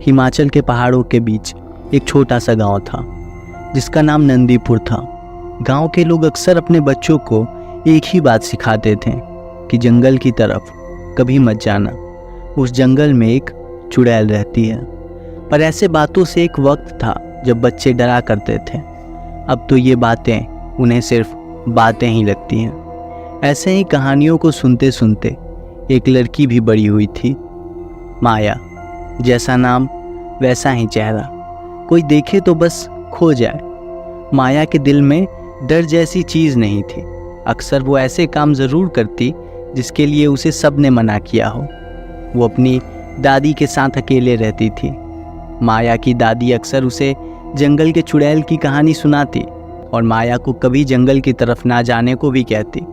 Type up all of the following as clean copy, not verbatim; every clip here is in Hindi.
हिमाचल के पहाड़ों के बीच एक छोटा सा गांव था जिसका नाम नंदीपुर था। गांव के लोग अक्सर अपने बच्चों को एक ही बात सिखाते थे कि जंगल की तरफ कभी मत जाना, उस जंगल में एक चुड़ैल रहती है। पर ऐसे बातों से एक वक्त था जब बच्चे डरा करते थे। अब तो ये बातें उन्हें सिर्फ बातें ही लगती हैं। ऐसे ही कहानियों को सुनते सुनते एक लड़की भी बड़ी हुई थी, माया। जैसा नाम वैसा ही चेहरा, कोई देखे तो बस खो जाए। माया के दिल में डर जैसी चीज़ नहीं थी। अक्सर वो ऐसे काम ज़रूर करती जिसके लिए उसे सब ने मना किया हो। वो अपनी दादी के साथ अकेले रहती थी। माया की दादी अक्सर उसे जंगल के चुड़ैल की कहानी सुनाती और माया को कभी जंगल की तरफ ना जाने को भी कहती।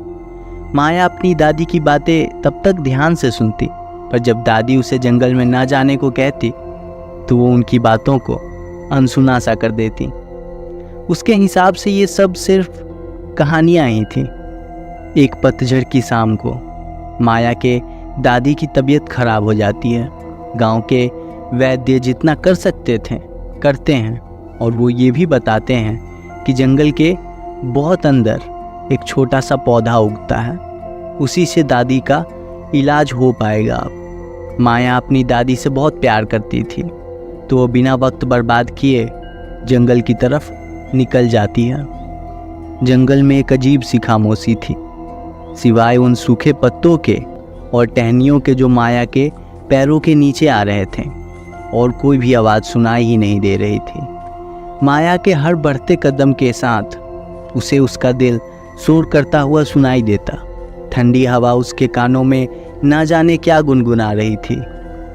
माया अपनी दादी की बातें तब तक ध्यान से सुनती, पर जब दादी उसे जंगल में ना जाने को कहती तो वो उनकी बातों को अनसुना सा कर देती। उसके हिसाब से ये सब सिर्फ कहानियाँ ही थीं। एक पतझड़ की शाम को माया के दादी की तबीयत खराब हो जाती है। गांव के वैद्य जितना कर सकते थे करते हैं और वो ये भी बताते हैं कि जंगल के बहुत अंदर एक छोटा सा पौधा उगता है, उसी से दादी का इलाज हो पाएगा। अब माया अपनी दादी से बहुत प्यार करती थी, तो वो बिना वक्त बर्बाद किए जंगल की तरफ निकल जाती है। जंगल में एक अजीब सी खामोशी थी, सिवाय उन सूखे पत्तों के और टहनियों के जो माया के पैरों के नीचे आ रहे थे, और कोई भी आवाज़ सुनाई ही नहीं दे रही थी। माया के हर बढ़ते कदम के साथ उसे उसका दिल शोर करता हुआ सुनाई देता। ठंडी हवा उसके कानों में ना जाने क्या गुनगुना रही थी।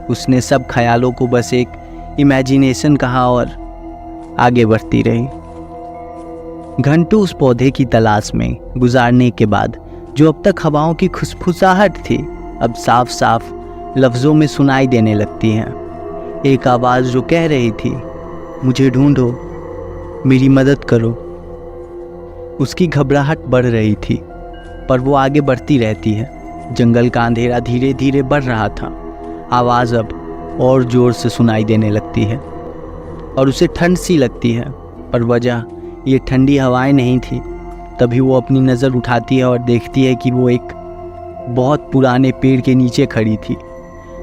उसने सब ख्यालों को बस एक इमेजिनेशन कहा और आगे बढ़ती रही। घंटों उस पौधे की तलाश में गुजारने के बाद जो अब तक हवाओं की खुशफुसाहट थी, अब साफ साफ लफ्ज़ों में सुनाई देने लगती हैं। एक आवाज़ जो कह रही थी, मुझे ढूंढो, मेरी मदद करो। उसकी घबराहट बढ़ रही थी, पर वो आगे बढ़ती रहती है। जंगल का अंधेरा धीरे धीरे बढ़ रहा था। आवाज़ अब और ज़ोर से सुनाई देने लगती है और उसे ठंड सी लगती है, पर वजह ये ठंडी हवाएं नहीं थी। तभी वो अपनी नज़र उठाती है और देखती है कि वो एक बहुत पुराने पेड़ के नीचे खड़ी थी।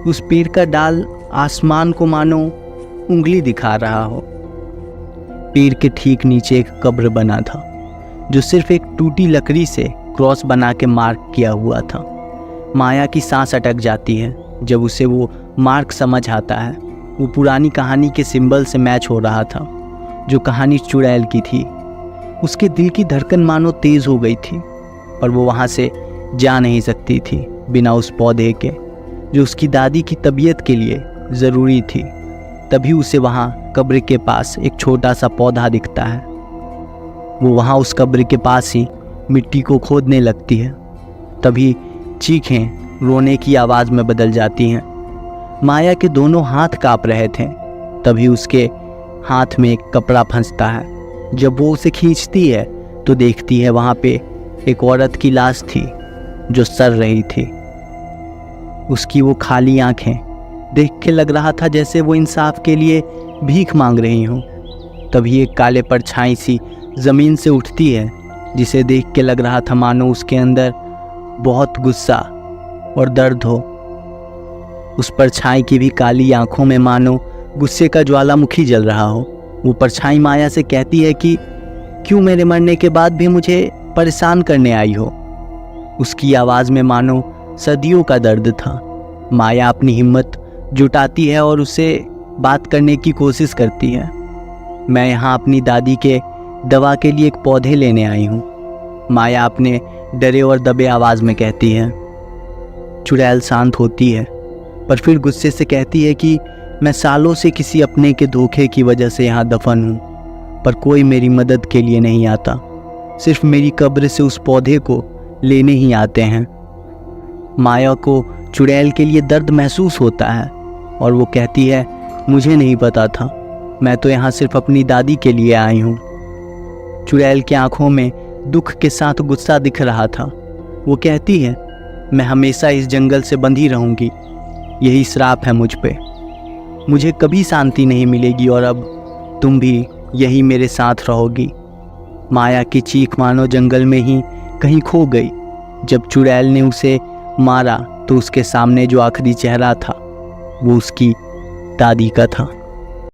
उस पेड़ का डाल आसमान को मानो उंगली दिखा रहा हो। पेड़ के ठीक नीचे एक कब्र बना था जो सिर्फ एक टूटी लकड़ी से क्रॉस बना के मार्क किया हुआ था। माया की सांस अटक जाती है जब उसे वो मार्क समझ आता है। वो पुरानी कहानी के सिंबल से मैच हो रहा था, जो कहानी चुड़ैल की थी। उसके दिल की धड़कन मानो तेज़ हो गई थी, पर वो वहाँ से जा नहीं सकती थी बिना उस पौधे के जो उसकी दादी की तबीयत के लिए ज़रूरी थी। तभी उसे वहाँ कब्र के पास एक छोटा सा पौधा दिखता है। वो वहाँ उस कब्र के पास ही मिट्टी को खोदने लगती है। तभी चीखें रोने की आवाज़ में बदल जाती हैं। माया के दोनों हाथ काँप रहे थे। तभी उसके हाथ में एक कपड़ा फंसता है। जब वो उसे खींचती है तो देखती है वहाँ पे एक औरत की लाश थी जो सड़ रही थी। उसकी वो खाली आंखें देख के लग रहा था जैसे वो इंसाफ के लिए भीख मांग रही हों। तभी एक काले परछाई सी ज़मीन से उठती है, जिसे देख के लग रहा था मानो उसके अंदर बहुत गुस्सा और दर्द हो। उस परछाई की भी काली आंखों में मानो गुस्से का ज्वालामुखी जल रहा हो। वो परछाई माया से कहती है कि क्यों मेरे मरने के बाद भी मुझे परेशान करने आई हो। उसकी आवाज़ में मानो सदियों का दर्द था। माया अपनी हिम्मत जुटाती है और उसे बात करने की कोशिश करती है। मैं यहाँ अपनी दादी के दवा के लिए एक पौधे लेने आई हूँ, माया अपने डरे और दबे आवाज़ में कहती है। चुड़ैल शांत होती है, पर फिर गुस्से से कहती है कि मैं सालों से किसी अपने के धोखे की वजह से यहाँ दफन हूँ, पर कोई मेरी मदद के लिए नहीं आता। सिर्फ मेरी कब्र से उस पौधे को लेने ही आते हैं। माया को चुड़ैल के लिए दर्द महसूस होता है और वो कहती है, मुझे नहीं पता था, मैं तो यहाँ सिर्फ अपनी दादी के लिए आई हूँ। चुड़ैल की आंखों में दुख के साथ गुस्सा दिख रहा था। वो कहती है, मैं हमेशा इस जंगल से बंधी रहूंगी, यही श्राप है मुझ पे। मुझे कभी शांति नहीं मिलेगी और अब तुम भी यही मेरे साथ रहोगी। माया की चीख मानो जंगल में ही कहीं खो गई। जब चुड़ैल ने उसे मारा तो उसके सामने जो आखिरी चेहरा था वो उसकी दादी का था।